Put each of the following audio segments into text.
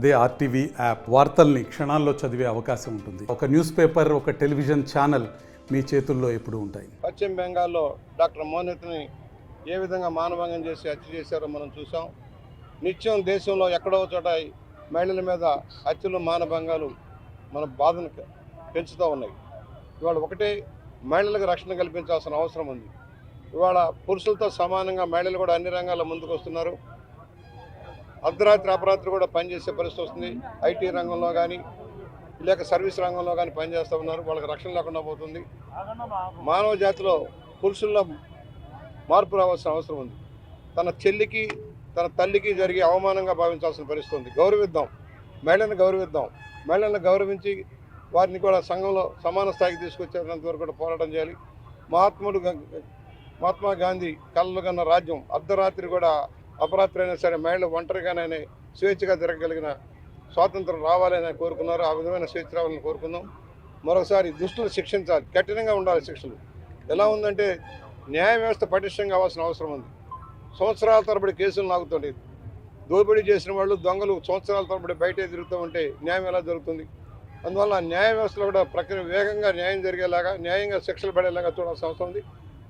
అదే RTV app వార్తల్ని క్షణాల్లో చదివే అవకాశం ఉంటుంది. ఒక న్యూస్ పేపర్, ఒక టెలివిజన్ ఛానల్ మీ చేతుల్లో ఎప్పుడూ ఉంటాయి. పశ్చిమ బెంగాల్లో డాక్టర్ మోనిత్ని ఏ విధంగా మానభంగం చేసి హత్య చేశారో మనం చూసాం. నిత్యం దేశంలో ఎక్కడో చోట మహిళల మీద హత్యలు, మానభంగాలు మన బాధను పెంచుతూ ఉన్నాయి. ఇవాళ ఒకటే మహిళలకు రక్షణ కల్పించాల్సిన అవసరం ఉంది. ఇవాళ పురుషులతో సమానంగా మహిళలు కూడా అన్ని రంగాల్లో ముందుకు వస్తున్నారు. అర్ధరాత్రి అపరాత్రి కూడా పనిచేసే పరిస్థితి వస్తుంది. ఐటీ రంగంలో కానీ లేక సర్వీస్ రంగంలో కానీ పనిచేస్తూ ఉన్నారు. వాళ్ళకి రక్షణ లేకుండా పోతుంది. మానవ జాతిలో పురుషుల్లో మార్పు రావాల్సిన అవసరం ఉంది. తన చెల్లికి, తన తల్లికి జరిగే అవమానంగా భావించాల్సిన పరిస్థితి ఉంది. గౌరవిద్దాం, మహిళలను గౌరవిద్దాం. మహిళలను గౌరవించి వారిని కూడా సంఘంలో సమాన స్థాయికి తీసుకొచ్చేంత వరకు కూడా పోరాటం చేయాలి. మహాత్మా గాంధీ కలలు కన్న రాజ్యం, అర్ధరాత్రి కూడా అపరాత్రి అయినా సరే మహిళలు ఒంటరిగానే స్వేచ్ఛగా తిరగగలిగిన స్వాతంత్రం రావాలని కోరుకున్నారు. ఆ విధమైన స్వేచ్ఛ రావాలని కోరుకుందాం. మరోసారి దుష్టులు శిక్షించాలి, కఠినంగా ఉండాలి శిక్షలు. ఎలా ఉందంటే న్యాయ వ్యవస్థ పటిష్టంగా కావాల్సిన అవసరం ఉంది. సంవత్సరాల తరబడి కేసులు నాగుతుంటాయి. దోపిడీ చేసిన వాళ్ళు, దొంగలు సంవత్సరాల తరబడి బయటే తిరుగుతూ ఉంటే న్యాయం ఎలా జరుగుతుంది? అందువల్ల న్యాయ వ్యవస్థలో కూడా ప్రక్రియ వేగంగా న్యాయం జరిగేలాగా, న్యాయంగా శిక్షలు పడేలాగా చూడాల్సిన అవసరం ఉంది.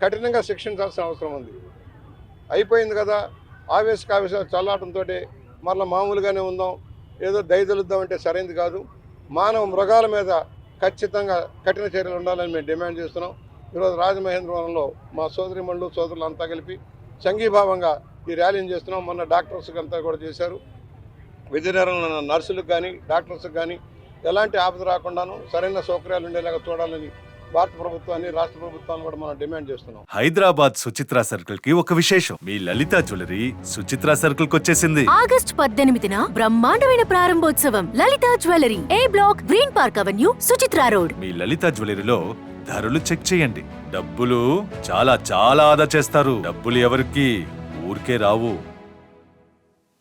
కఠినంగా శిక్షించాల్సిన అవసరం ఉంది. అయిపోయింది కదా, ఆవేశాలు చల్లాటంతో మరలా మామూలుగానే ఉందాం, ఏదో దయదలుద్దామంటే సరైనది కాదు. మానవ మృగాల మీద ఖచ్చితంగా కఠిన చర్యలు ఉండాలని మేము డిమాండ్ చేస్తున్నాం. ఈరోజు రాజమహేంద్రవరంలో మా సోదరిమణులు, సోదరులు అంతా కలిపి సంఘీభావంగా ఈ ర్యాలీని చేస్తున్నాం. మొన్న డాక్టర్స్కి అంతా కూడా చేశారు. విధినిర్వహణ నర్సులకు కానీ డాక్టర్స్కి కానీ ఎలాంటి ఆపద రాకుండాను సరైన సౌకర్యాలు ఉండేలాగా చూడాలని భారత ప్రభుత్వాన్ని, రాష్ట్ర ప్రభుత్వాన్ని కూడా మనం డిమాండ్ చేస్తున్నాం. హైదరాబాద్ సుచిత్ర సర్కిల్ కి ఒక విశేషం. మీ లలిత జ్యువెలరీ సుచిత్ర సర్కిల్ కి వచ్చేసింది. ఆగస్ట్ 18న బ్రహ్మాండమైన ప్రారంభోత్సవం. Lalitha jewellery, A block, Green Park avenue, Suchitra road. మీ లలిత జ్యువెలరీలో ధరలు చెక్ చేయండి. డబ్బులు చాలా చాలా ఆదా చేస్తారు. డబ్బులు ఎవరికి ఊరికే రావు.